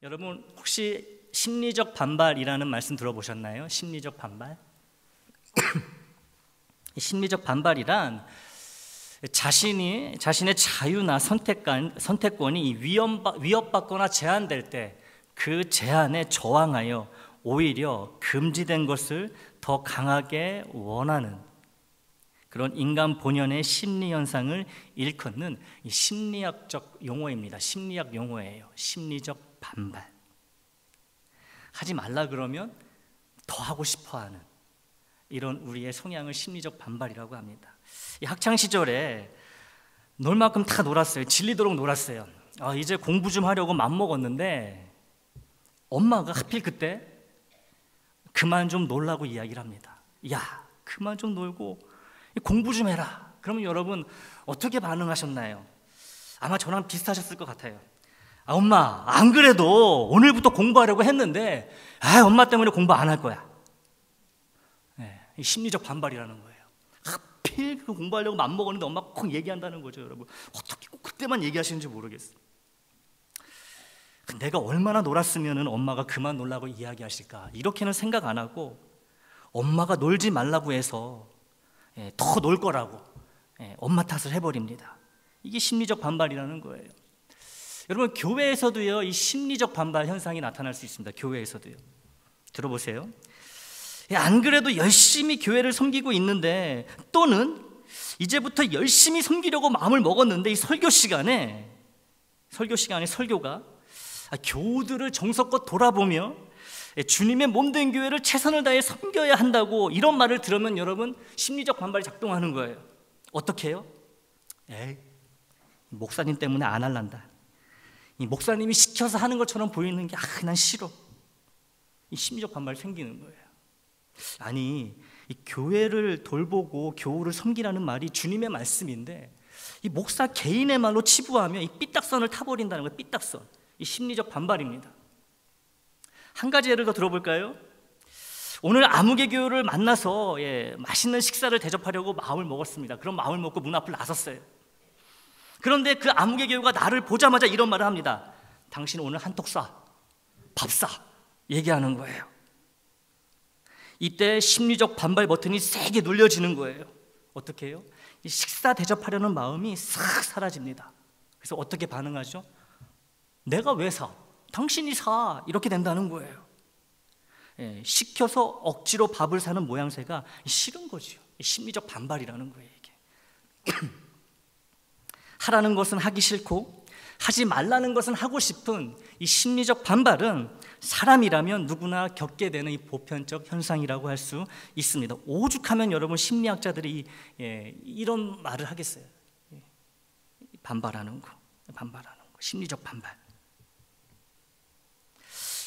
여러분 혹시 심리적 반발이라는 말씀 들어보셨나요? 심리적 반발? 심리적 반발이란 자신의 자유나 선택권이 위협받거나 제한될 때 그 제한에 저항하여 오히려 금지된 것을 더 강하게 원하는 그런 인간 본연의 심리 현상을 일컫는 이 심리학적 용어입니다. 심리학 용어예요. 심리적 반발. 하지 말라 그러면 더 하고 싶어하는 이런 우리의 성향을 심리적 반발이라고 합니다. 이 학창 시절에 놀 만큼 다 놀았어요. 질리도록 놀았어요. 이제 공부 좀 하려고 맘먹었는데 엄마가 하필 그때 그만 좀 놀라고 이야기를 합니다. 야, 그만 좀 놀고 공부 좀 해라. 그러면 여러분 어떻게 반응하셨나요? 아마 저랑 비슷하셨을 것 같아요. 엄마, 안 그래도 오늘부터 공부하려고 했는데 엄마 때문에 공부 안 할 거야. 이 심리적 반발이라는 거예요. 하필 그 공부하려고 맘먹었는데 엄마가 꼭 얘기한다는 거죠. 여러분 어떻게 꼭 그때만 얘기하시는지 모르겠어요. 내가 얼마나 놀았으면 엄마가 그만 놀라고 이야기하실까, 이렇게는 생각 안 하고 엄마가 놀지 말라고 해서 더 놀 거라고 엄마 탓을 해버립니다. 이게 심리적 반발이라는 거예요. 여러분 교회에서도요 이 심리적 반발 현상이 나타날 수 있습니다. 교회에서도요. 들어보세요. 안 그래도 열심히 교회를 섬기고 있는데, 또는 이제부터 열심히 섬기려고 마음을 먹었는데 이 설교 시간에 설교가 교우들을 정성껏 돌아보며 주님의 몸된 교회를 최선을 다해 섬겨야 한다고 이런 말을 들으면 여러분 심리적 반발이 작동하는 거예요. 어떻게 해요? 목사님 때문에 안 할란다. 이 목사님이 시켜서 하는 것처럼 보이는 게 난 싫어. 이 심리적 반발이 생기는 거예요. 아니, 이 교회를 돌보고 교우를 섬기라는 말이 주님의 말씀인데 이 목사 개인의 말로 치부하며 이 삐딱선을 타버린다는 거예요. 삐딱선. 이 심리적 반발입니다. 한 가지 예를 더 들어볼까요? 오늘 아무개 교우를 만나서 맛있는 식사를 대접하려고 마음을 먹었습니다. 그런 마음을 먹고 문 앞을 나섰어요. 그런데 그 아무개 교우가 나를 보자마자 이런 말을 합니다. 당신 오늘 한턱 쏴, 밥 쏴, 얘기하는 거예요. 이때 심리적 반발 버튼이 세게 눌려지는 거예요. 어떻게 해요? 이 식사 대접하려는 마음이 싹 사라집니다. 그래서 어떻게 반응하죠? 내가 왜 사? 당신이 사. 이렇게 된다는 거예요. 시켜서 억지로 밥을 사는 모양새가 싫은 거죠. 심리적 반발이라는 거예요, 이게. 하라는 것은 하기 싫고 하지 말라는 것은 하고 싶은 이 심리적 반발은 사람이라면 누구나 겪게 되는 이 보편적 현상이라고 할 수 있습니다. 오죽하면 여러분 심리학자들이 이런 말을 하겠어요. 반발하는 거, 심리적 반발.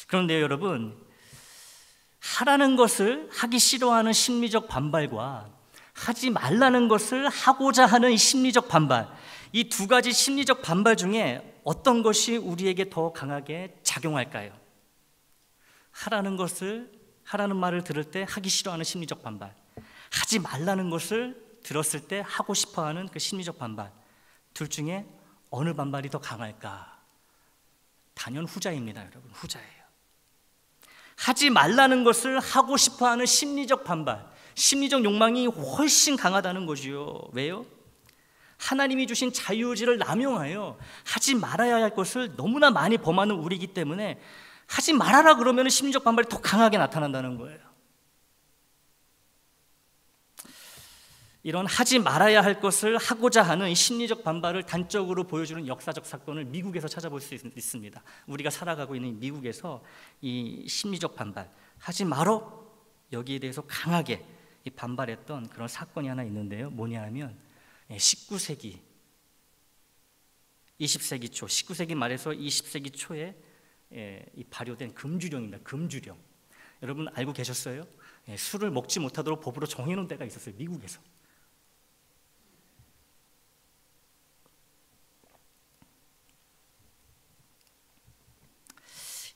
그런데 여러분, 하라는 것을 하기 싫어하는 심리적 반발과 하지 말라는 것을 하고자 하는 이 심리적 반발, 이 두 가지 심리적 반발 중에 어떤 것이 우리에게 더 강하게 작용할까요? 하라는 말을 들을 때 하기 싫어하는 심리적 반발, 하지 말라는 것을 들었을 때 하고 싶어하는 그 심리적 반발, 둘 중에 어느 반발이 더 강할까? 단연 후자입니다, 여러분. 후자예요. 하지 말라는 것을 하고 싶어하는 심리적 반발, 심리적 욕망이 훨씬 강하다는 거지요. 왜요? 하나님이 주신 자유의지를 남용하여 하지 말아야 할 것을 너무나 많이 범하는 우리이기 때문에 하지 말아라 그러면 심리적 반발이 더 강하게 나타난다는 거예요. 이런 하지 말아야 할 것을 하고자 하는 심리적 반발을 단적으로 보여주는 역사적 사건을 미국에서 찾아볼 수 있습니다. 우리가 살아가고 있는 미국에서 이 심리적 반발, 하지 말어, 여기에 대해서 강하게 반발했던 그런 사건이 하나 있는데요. 뭐냐 하면 19세기, 20세기 초, 19세기 말에서 20세기 초에 발효된 금주령입니다. 금주령. 여러분 알고 계셨어요? 술을 먹지 못하도록 법으로 정해놓은 때가 있었어요. 미국에서.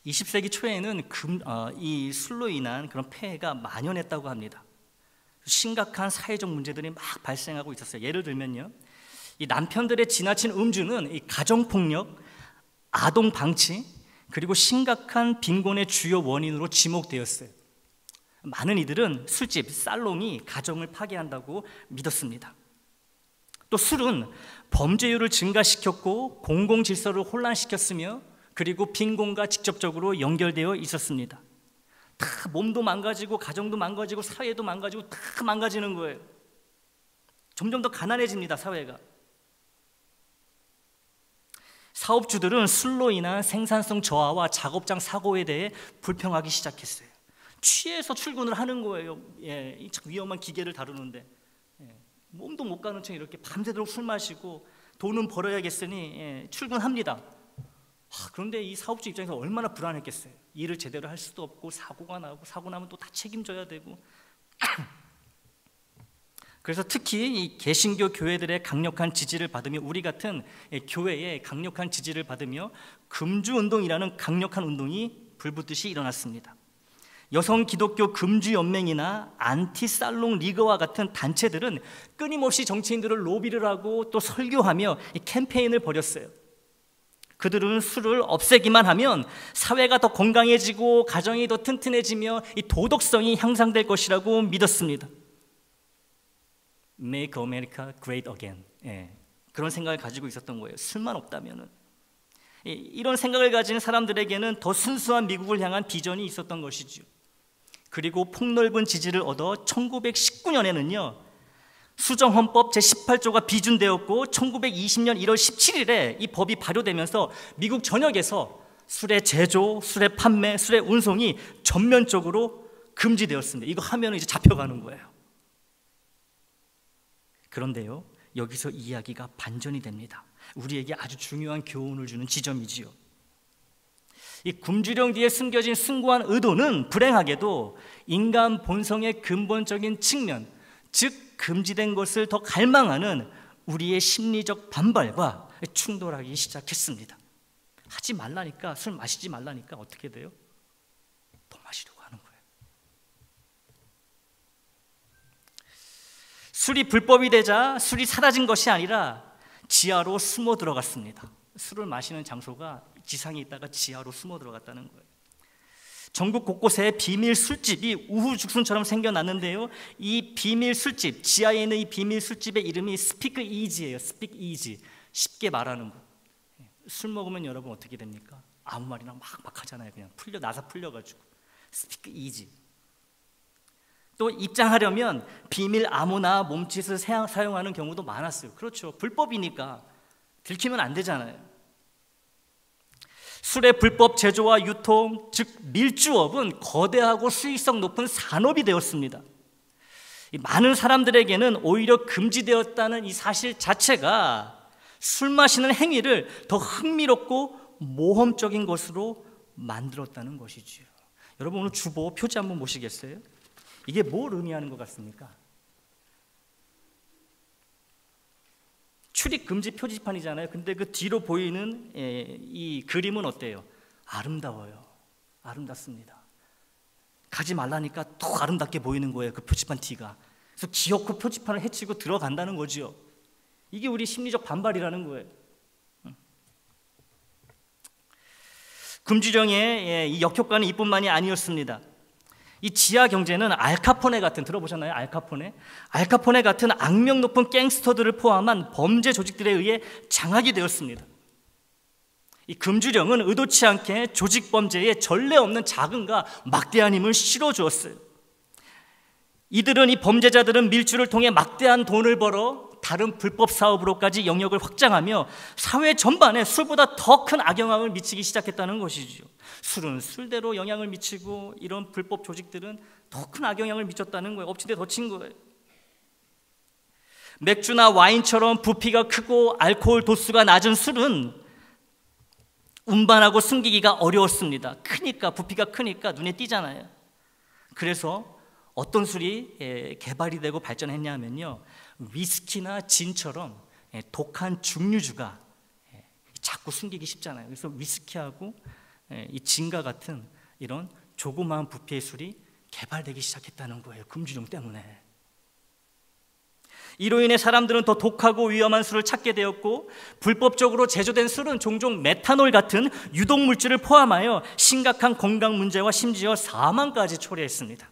(20세기) 초에는 이 술로 인한 그런 폐해가 만연했다고 합니다. 심각한 사회적 문제들이 막 발생하고 있었어요. 예를 들면요, 이 남편들의 지나친 음주는 이 가정폭력, 아동 방치, 그리고 심각한 빈곤의 주요 원인으로 지목되었어요. 많은 이들은 술집, 살롱이 가정을 파괴한다고 믿었습니다. 또 술은 범죄율을 증가시켰고 공공질서를 혼란시켰으며 그리고 빈곤과 직접적으로 연결되어 있었습니다. 다 몸도 망가지고 가정도 망가지고 사회도 망가지고 다 망가지는 거예요. 점점 더 가난해집니다, 사회가. 사업주들은 술로 인한 생산성 저하와 작업장 사고에 대해 불평하기 시작했어요. 취해서 출근을 하는 거예요. 이 참 위험한 기계를 다루는데 몸도 못 가는 척 이렇게 밤새도록 술 마시고 돈은 벌어야겠으니 출근합니다. 그런데 이 사업주 입장에서 얼마나 불안했겠어요. 일을 제대로 할 수도 없고 사고가 나고 사고 나면 또 다 책임져야 되고 그래서 특히 이 개신교 교회들의 강력한 지지를 받으며 우리 같은 교회의 강력한 지지를 받으며 금주운동이라는 강력한 운동이 불붙듯이 일어났습니다. 여성 기독교 금주연맹이나 안티살롱 리그와 같은 단체들은 끊임없이 정치인들을 로비를 하고 또 설교하며 캠페인을 벌였어요. 그들은 술을 없애기만 하면 사회가 더 건강해지고 가정이 더 튼튼해지며 이 도덕성이 향상될 것이라고 믿었습니다. Make America Great Again. 그런 생각을 가지고 있었던 거예요. 술만 없다면은. 이런 생각을 가진 사람들에게는 더 순수한 미국을 향한 비전이 있었던 것이죠. 그리고 폭넓은 지지를 얻어 1919년에는요 수정헌법 제18조가 비준되었고 1920년 1월 17일에 이 법이 발효되면서 미국 전역에서 술의 제조, 술의 판매, 술의 운송이 전면적으로 금지되었습니다. 이거 하면 이제 잡혀가는 거예요. 그런데요, 여기서 이야기가 반전이 됩니다. 우리에게 아주 중요한 교훈을 주는 지점이지요. 이 금주령 뒤에 숨겨진 숭고한 의도는 불행하게도 인간 본성의 근본적인 측면, 즉 금지된 것을 더 갈망하는 우리의 심리적 반발과 충돌하기 시작했습니다. 하지 말라니까, 술 마시지 말라니까 어떻게 돼요? 더 마시려고 하는 거예요. 술이 불법이 되자 술이 사라진 것이 아니라 지하로 숨어 들어갔습니다. 술을 마시는 장소가 지상에 있다가 지하로 숨어 들어갔다는 거예요. 전국 곳곳에 비밀 술집이 우후죽순처럼 생겨났는데요, 이 비밀 술집, 지하에 있는 이 비밀 술집의 이름이 스피크 이지예요. 스피크 이지, 쉽게 말하는 거. 술 먹으면 여러분 어떻게 됩니까? 아무 말이나 막 하잖아요. 그냥 나사 풀려가지고. 스피크 이지. 또 입장하려면 비밀 암호나 몸짓을 사용하는 경우도 많았어요. 그렇죠. 불법이니까 들키면 안 되잖아요. 술의 불법 제조와 유통, 즉 밀주업은 거대하고 수익성 높은 산업이 되었습니다. 많은 사람들에게는 오히려 금지되었다는 이 사실 자체가 술 마시는 행위를 더 흥미롭고 모험적인 것으로 만들었다는 것이지요. 여러분 오늘 주보 표지 한번 보시겠어요? 이게 뭘 의미하는 것 같습니까? 출입 금지 표지판이잖아요. 근데 그 뒤로 보이는 이 그림은 어때요? 아름다워요. 아름답습니다. 가지 말라니까 더 아름답게 보이는 거예요. 그 표지판 뒤가. 그래서 기어코 표지판을 해치고 들어간다는 거죠. 이게 우리 심리적 반발이라는 거예요. 금주령의 이 역효과는 이뿐만이 아니었습니다. 이 지하 경제는 알카포네 같은, 들어보셨나요? 알카포네 같은 악명 높은 갱스터들을 포함한 범죄 조직들에 의해 장악이 되었습니다. 이 금주령은 의도치 않게 조직 범죄에 전례 없는 자금과 막대한 힘을 실어주었어요. 이들은 이 범죄자들은 밀주를 통해 막대한 돈을 벌어 다른 불법 사업으로까지 영역을 확장하며 사회 전반에 술보다 더 큰 악영향을 미치기 시작했다는 것이죠. 술은 술대로 영향을 미치고 이런 불법 조직들은 더 큰 악영향을 미쳤다는 거예요. 엎친 데 덮친 거예요. 맥주나 와인처럼 부피가 크고 알코올 도수가 낮은 술은 운반하고 숨기기가 어려웠습니다. 부피가 크니까 눈에 띄잖아요. 그래서 어떤 술이 개발이 되고 발전했냐면요, 위스키나 진처럼 독한 증류주가 자꾸 숨기기 쉽잖아요. 그래서 위스키하고 이 진과 같은 이런 조그마한 부피의 술이 개발되기 시작했다는 거예요. 금주령 때문에. 이로 인해 사람들은 더 독하고 위험한 술을 찾게 되었고, 불법적으로 제조된 술은 종종 메탄올 같은 유독물질을 포함하여 심각한 건강 문제와 심지어 사망까지 초래했습니다.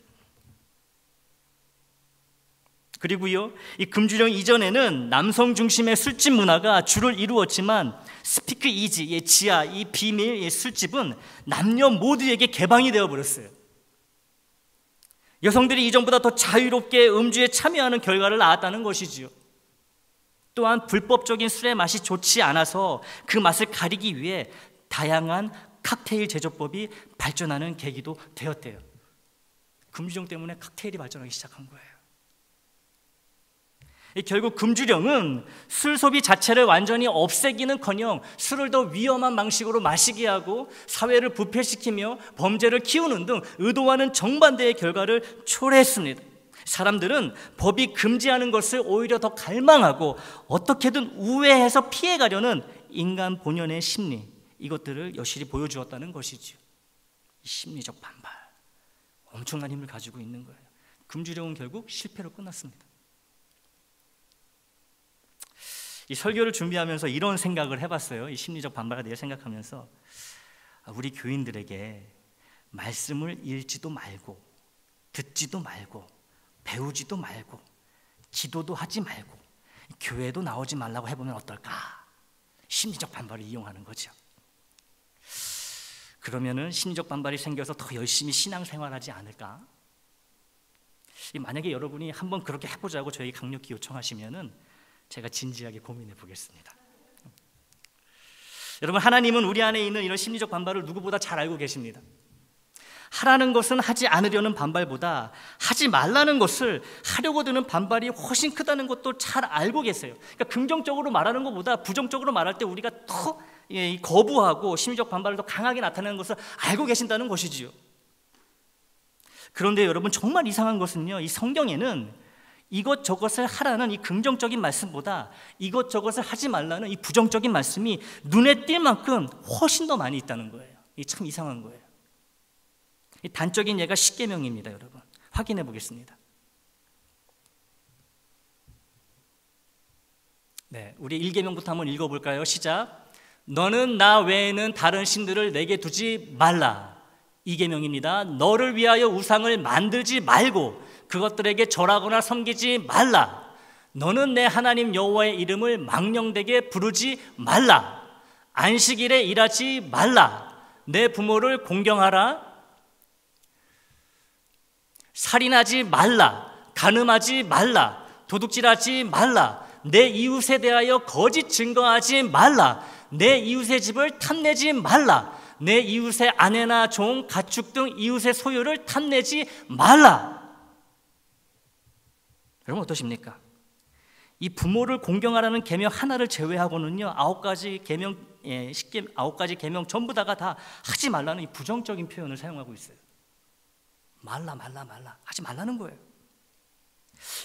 그리고요, 이 금주령 이전에는 남성 중심의 술집 문화가 주를 이루었지만, 스피크 이지, 지하, 이 비밀 술집은 남녀 모두에게 개방이 되어버렸어요. 여성들이 이전보다 더 자유롭게 음주에 참여하는 결과를 낳았다는 것이지요. 또한 불법적인 술의 맛이 좋지 않아서 그 맛을 가리기 위해 다양한 칵테일 제조법이 발전하는 계기도 되었대요. 금주령 때문에 칵테일이 발전하기 시작한 거예요. 결국 금주령은 술 소비 자체를 완전히 없애기는커녕 술을 더 위험한 방식으로 마시게 하고 사회를 부패시키며 범죄를 키우는 등 의도와는 정반대의 결과를 초래했습니다. 사람들은 법이 금지하는 것을 오히려 더 갈망하고 어떻게든 우회해서 피해가려는 인간 본연의 심리, 이것들을 여실히 보여주었다는 것이죠. 심리적 반발, 엄청난 힘을 가지고 있는 거예요. 금주령은 결국 실패로 끝났습니다. 이 설교를 준비하면서 이런 생각을 해봤어요. 이 심리적 반발에 대해 생각하면서, 우리 교인들에게 말씀을 읽지도 말고 듣지도 말고 배우지도 말고 기도도 하지 말고 교회도 나오지 말라고 해보면 어떨까? 심리적 반발을 이용하는 거죠. 그러면은 심리적 반발이 생겨서 더 열심히 신앙생활하지 않을까? 만약에 여러분이 한번 그렇게 해보자고 저에게 강력히 요청하시면은 제가 진지하게 고민해 보겠습니다. 여러분, 하나님은 우리 안에 있는 이런 심리적 반발을 누구보다 잘 알고 계십니다. 하라는 것은 하지 않으려는 반발보다 하지 말라는 것을 하려고 드는 반발이 훨씬 크다는 것도 잘 알고 계세요. 그러니까 긍정적으로 말하는 것보다 부정적으로 말할 때 우리가 더 거부하고 심리적 반발을 더 강하게 나타내는 것을 알고 계신다는 것이지요. 그런데 여러분, 정말 이상한 것은요, 이 성경에는 이것저것을 하라는 이 긍정적인 말씀보다 이것저것을 하지 말라는 이 부정적인 말씀이 눈에 띌 만큼 훨씬 더 많이 있다는 거예요. 이게 참 이상한 거예요. 이 단적인 예가 십계명입니다. 여러분, 확인해 보겠습니다. 네, 우리 1계명부터 한번 읽어볼까요? 시작. 너는 나 외에는 다른 신들을 내게 두지 말라. 2계명입니다. 너를 위하여 우상을 만들지 말고 그것들에게 절하거나 섬기지 말라. 너는 내 하나님 여호와의 이름을 망령되게 부르지 말라. 안식일에 일하지 말라. 내 부모를 공경하라. 살인하지 말라. 간음하지 말라. 도둑질하지 말라. 내 이웃에 대하여 거짓 증거하지 말라. 내 이웃의 집을 탐내지 말라. 내 이웃의 아내나 종, 가축 등 이웃의 소유를 탐내지 말라. 여러분, 어떠십니까? 이 부모를 공경하라는 계명 하나를 제외하고는요, 9가지 계명 전부 다 하지 말라는 이 부정적인 표현을 사용하고 있어요. 말라 하지 말라는 거예요.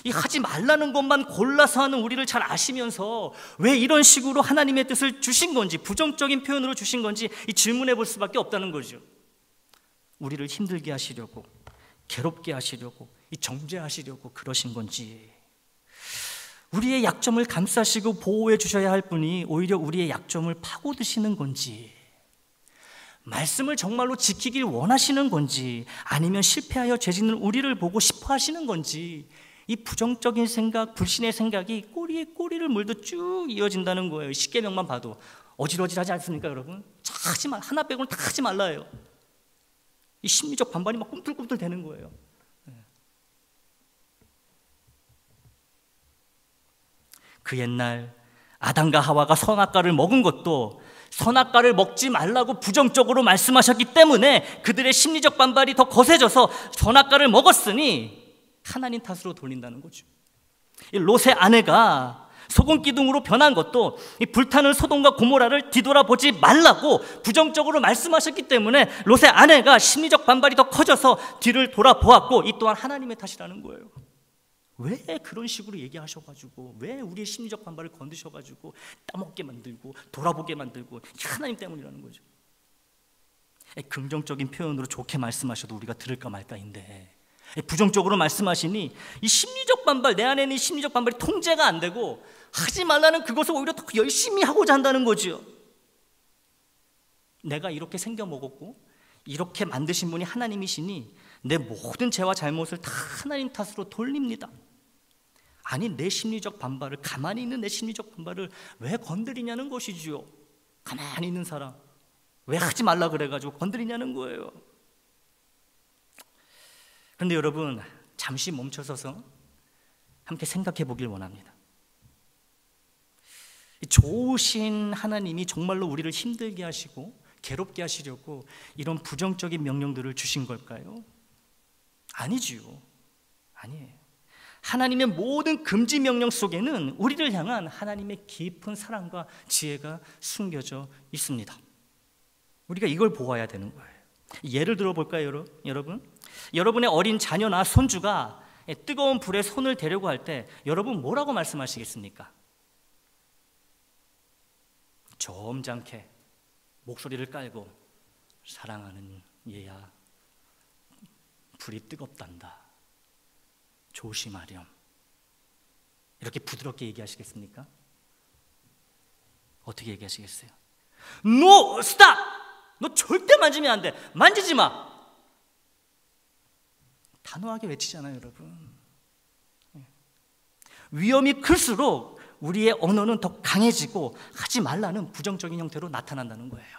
이 하지 말라는 것만 골라서 하는 우리를 잘 아시면서 왜 이런 식으로 하나님의 뜻을 주신 건지, 부정적인 표현으로 주신 건지 이 질문해 볼 수밖에 없다는 거죠. 우리를 힘들게 하시려고, 괴롭게 하시려고, 이 정죄하시려고 그러신 건지, 우리의 약점을 감싸시고 보호해 주셔야 할 분이 오히려 우리의 약점을 파고드시는 건지, 말씀을 정말로 지키길 원하시는 건지, 아니면 실패하여 죄짓는 우리를 보고 싶어 하시는 건지, 이 부정적인 생각, 불신의 생각이 꼬리에 꼬리를 물듯 쭉 이어진다는 거예요. 십계명만 봐도 어질어질하지 않습니까, 여러분? 하지 말, 하나 빼고는 다 하지 말라요. 이 심리적 반발이 막 꿈틀꿈틀 되는 거예요. 그 옛날 아담과 하와가 선악과를 먹은 것도 선악과를 먹지 말라고 부정적으로 말씀하셨기 때문에 그들의 심리적 반발이 더 거세져서 선악과를 먹었으니 하나님 탓으로 돌린다는 거죠. 롯의 아내가 소금 기둥으로 변한 것도 이 불타는 소돔과 고모라를 뒤돌아보지 말라고 부정적으로 말씀하셨기 때문에 롯의 아내가 심리적 반발이 더 커져서 뒤를 돌아보았고, 이 또한 하나님의 탓이라는 거예요. 왜 그런 식으로 얘기하셔가지고, 왜 우리의 심리적 반발을 건드셔가지고 따먹게 만들고 돌아보게 만들고, 하나님 때문이라는 거죠. 긍정적인 표현으로 좋게 말씀하셔도 우리가 들을까 말까인데, 부정적으로 말씀하시니 이 심리적 반발, 내 안에 있는 심리적 반발이 통제가 안 되고 하지 말라는 그것을 오히려 더 열심히 하고자 한다는 거죠. 내가 이렇게 생겨먹었고 이렇게 만드신 분이 하나님이시니 내 모든 죄와 잘못을 다 하나님 탓으로 돌립니다. 아니, 내 심리적 반발을, 가만히 있는 내 심리적 반발을 왜 건드리냐는 것이지요. 가만히 있는 사람 왜 하지 말라 그래가지고 건드리냐는 거예요. 그런데 여러분, 잠시 멈춰서서 함께 생각해 보길 원합니다. 좋으신 하나님이 정말로 우리를 힘들게 하시고 괴롭게 하시려고 이런 부정적인 명령들을 주신 걸까요? 아니지요. 아니에요. 하나님의 모든 금지 명령 속에는 우리를 향한 하나님의 깊은 사랑과 지혜가 숨겨져 있습니다. 우리가 이걸 보아야 되는 거예요. 예를 들어 볼까요, 여러분? 여러분의 어린 자녀나 손주가 뜨거운 불에 손을 대려고 할 때 여러분 뭐라고 말씀하시겠습니까? 점잖게 목소리를 깔고, 사랑하는 얘야, 불이 뜨겁단다, 조심하렴, 이렇게 부드럽게 얘기하시겠습니까? 어떻게 얘기하시겠어요? No! Stop! 너 절대 만지면 안 돼! 만지지 마! 단호하게 외치잖아요, 여러분. 위험이 클수록 우리의 언어는 더 강해지고 하지 말라는 부정적인 형태로 나타난다는 거예요.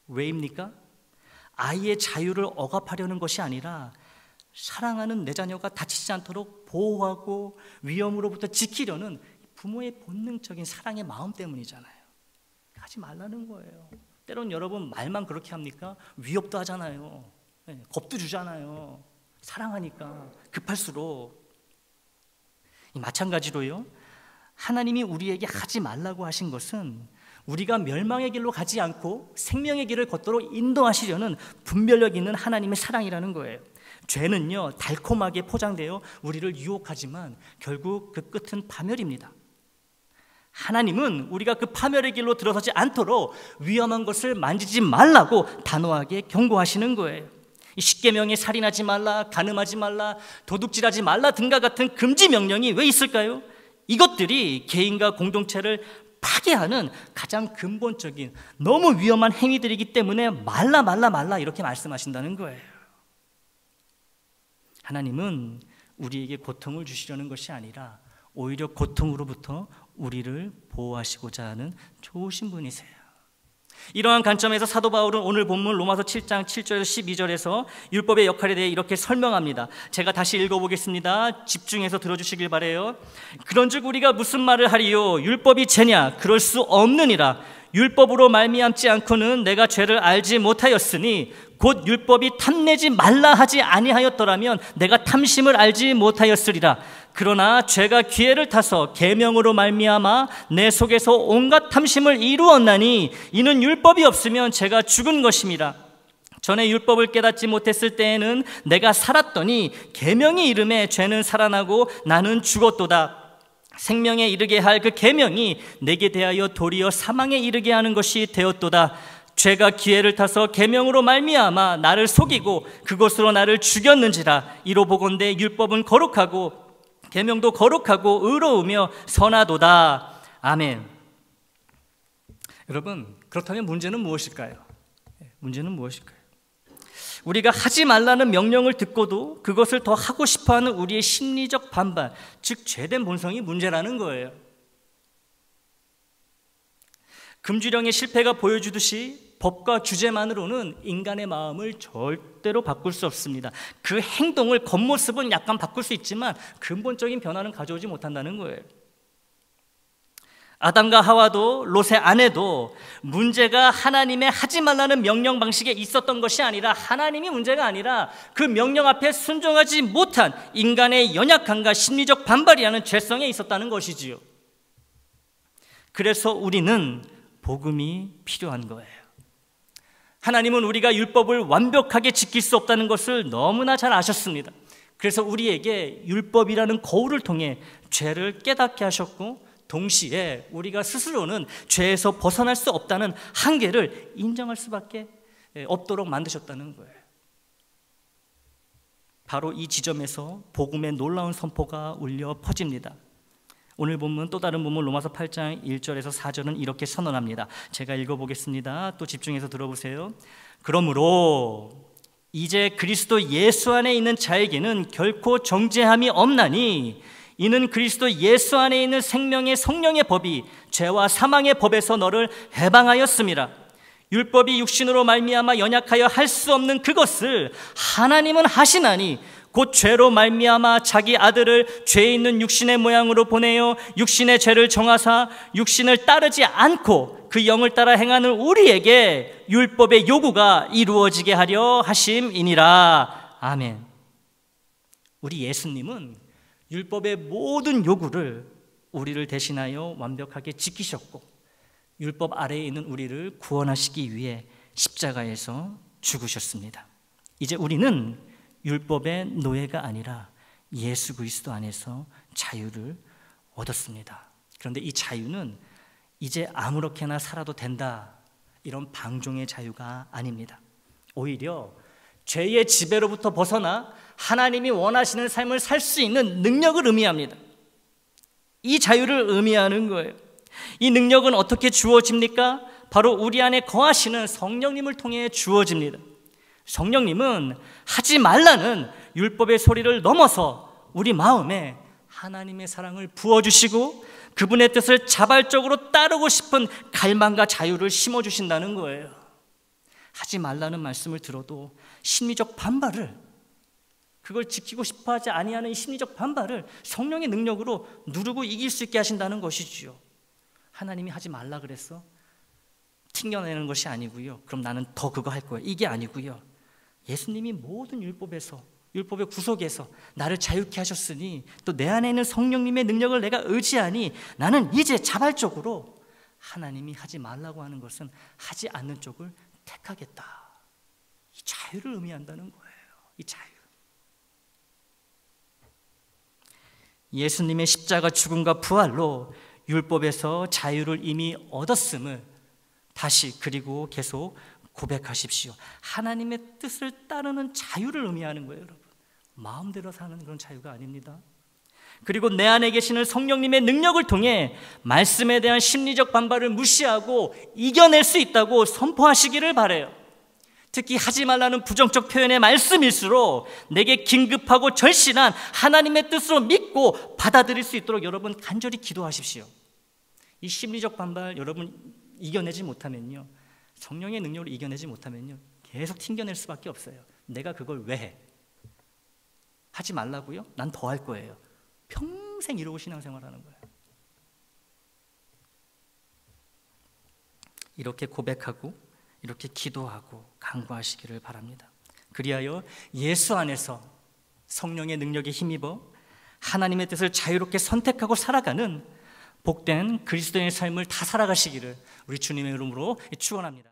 왜입니까? 아이의 자유를 억압하려는 것이 아니라 사랑하는 내 자녀가 다치지 않도록 보호하고 위험으로부터 지키려는 부모의 본능적인 사랑의 마음 때문이잖아요. 하지 말라는 거예요. 때론 여러분 말만 그렇게 합니까? 위협도 하잖아요. 겁도 주잖아요. 사랑하니까 급할수록. 마찬가지로요, 하나님이 우리에게 하지 말라고 하신 것은 우리가 멸망의 길로 가지 않고 생명의 길을 걷도록 인도하시려는 분별력 있는 하나님의 사랑이라는 거예요. 죄는요, 달콤하게 포장되어 우리를 유혹하지만 결국 그 끝은 파멸입니다. 하나님은 우리가 그 파멸의 길로 들어서지 않도록 위험한 것을 만지지 말라고 단호하게 경고하시는 거예요. 이 십계명에 살인하지 말라, 간음하지 말라, 도둑질하지 말라 등과 같은 금지 명령이 왜 있을까요? 이것들이 개인과 공동체를 파괴하는 가장 근본적인 너무 위험한 행위들이기 때문에 말라 이렇게 말씀하신다는 거예요. 하나님은 우리에게 고통을 주시려는 것이 아니라 오히려 고통으로부터 우리를 보호하시고자 하는 좋으신 분이세요. 이러한 관점에서 사도 바울은 오늘 본문 로마서 7장 7절에서 12절에서 율법의 역할에 대해 이렇게 설명합니다. 제가 다시 읽어보겠습니다. 집중해서 들어주시길 바라요. 그런즉 우리가 무슨 말을 하리요? 율법이 죄냐? 그럴 수 없느니라. 율법으로 말미암지 않고는 내가 죄를 알지 못하였으니 곧 율법이 탐내지 말라 하지 아니하였더라면 내가 탐심을 알지 못하였으리라. 그러나 죄가 기회를 타서 계명으로 말미암아 내 속에서 온갖 탐심을 이루었나니 이는 율법이 없으면 죄가 죽은 것임이라. 전에 율법을 깨닫지 못했을 때에는 내가 살았더니 계명이 이름에 죄는 살아나고 나는 죽었도다. 생명에 이르게 할 그 계명이 내게 대하여 도리어 사망에 이르게 하는 것이 되었도다. 죄가 기회를 타서 계명으로 말미암아 나를 속이고 그것으로 나를 죽였는지라. 이로 보건대 율법은 거룩하고 계명도 거룩하고 의로우며 선하도다. 아멘. 여러분, 그렇다면 문제는 무엇일까요? 문제는 무엇일까요? 우리가 하지 말라는 명령을 듣고도 그것을 더 하고 싶어하는 우리의 심리적 반발, 즉 죄된 본성이 문제라는 거예요. 금주령의 실패가 보여주듯이 법과 규제만으로는 인간의 마음을 절대로 바꿀 수 없습니다. 그 행동을, 겉모습은 약간 바꿀 수 있지만 근본적인 변화는 가져오지 못한다는 거예요. 아담과 하와도 롯의 아내도 문제가 하나님의 하지 말라는 명령 방식에 있었던 것이 아니라, 하나님이 문제가 아니라 그 명령 앞에 순종하지 못한 인간의 연약함과 심리적 반발이라는 죄성에 있었다는 것이지요. 그래서 우리는 복음이 필요한 거예요. 하나님은 우리가 율법을 완벽하게 지킬 수 없다는 것을 너무나 잘 아셨습니다. 그래서 우리에게 율법이라는 거울을 통해 죄를 깨닫게 하셨고, 동시에 우리가 스스로는 죄에서 벗어날 수 없다는 한계를 인정할 수밖에 없도록 만드셨다는 거예요. 바로 이 지점에서 복음의 놀라운 선포가 울려 퍼집니다. 오늘 본문, 또 다른 본문 로마서 8장 1절에서 4절은 이렇게 선언합니다. 제가 읽어보겠습니다. 또 집중해서 들어보세요. 그러므로 이제 그리스도 예수 안에 있는 자에게는 결코 정죄함이 없나니 이는 그리스도 예수 안에 있는 생명의 성령의 법이 죄와 사망의 법에서 너를 해방하였음이라. 율법이 육신으로 말미암아 연약하여 할 수 없는 그것을 하나님은 하시나니 곧 죄로 말미암아 자기 아들을 죄 있는 육신의 모양으로 보내어 육신의 죄를 정하사 육신을 따르지 않고 그 영을 따라 행하는 우리에게 율법의 요구가 이루어지게 하려 하심이니라. 아멘. 우리 예수님은 율법의 모든 요구를 우리를 대신하여 완벽하게 지키셨고 율법 아래에 있는 우리를 구원하시기 위해 십자가에서 죽으셨습니다. 이제 우리는 율법의 노예가 아니라 예수 그리스도 안에서 자유를 얻었습니다. 그런데 이 자유는 이제 아무렇게나 살아도 된다, 이런 방종의 자유가 아닙니다. 오히려 죄의 지배로부터 벗어나 하나님이 원하시는 삶을 살 수 있는 능력을 의미합니다. 이 자유를 의미하는 거예요. 이 능력은 어떻게 주어집니까? 바로 우리 안에 거하시는 성령님을 통해 주어집니다. 성령님은 하지 말라는 율법의 소리를 넘어서 우리 마음에 하나님의 사랑을 부어주시고 그분의 뜻을 자발적으로 따르고 싶은 갈망과 자유를 심어주신다는 거예요. 하지 말라는 말씀을 들어도 심리적 반발을, 그걸 지키고 싶어하지 아니하는 이 심리적 반발을 성령의 능력으로 누르고 이길 수 있게 하신다는 것이지요. 하나님이 하지 말라 그랬어? 튕겨내는 것이 아니고요. 그럼 나는 더 그거 할 거야, 이게 아니고요. 예수님이 모든 율법에서, 율법의 구속에서 나를 자유케 하셨으니 또 내 안에 있는 성령님의 능력을 내가 의지하니 나는 이제 자발적으로 하나님이 하지 말라고 하는 것은 하지 않는 쪽을 택하겠다. 이 자유를 의미한다는 거예요. 이 자유. 예수님의 십자가 죽음과 부활로 율법에서 자유를 이미 얻었음을 다시 그리고 계속 고백하십시오. 하나님의 뜻을 따르는 자유를 의미하는 거예요, 여러분. 마음대로 사는 그런 자유가 아닙니다. 그리고 내 안에 계시는 성령님의 능력을 통해 말씀에 대한 심리적 반발을 무시하고 이겨낼 수 있다고 선포하시기를 바라요. 특히 하지 말라는 부정적 표현의 말씀일수록 내게 긴급하고 절실한 하나님의 뜻으로 믿고 받아들일 수 있도록 여러분 간절히 기도하십시오. 이 심리적 반발 여러분 이겨내지 못하면요, 성령의 능력으로 이겨내지 못하면요, 계속 튕겨낼 수밖에 없어요. 내가 그걸 왜 해? 하지 말라고요? 난 더 할 거예요. 평생 이러고 신앙생활하는 거예요. 이렇게 고백하고 이렇게 기도하고 간구하시기를 바랍니다. 그리하여 예수 안에서 성령의 능력에 힘입어 하나님의 뜻을 자유롭게 선택하고 살아가는 복된 그리스도인의 삶을 다 살아가시기를 우리 주님의 이름으로 축원합니다.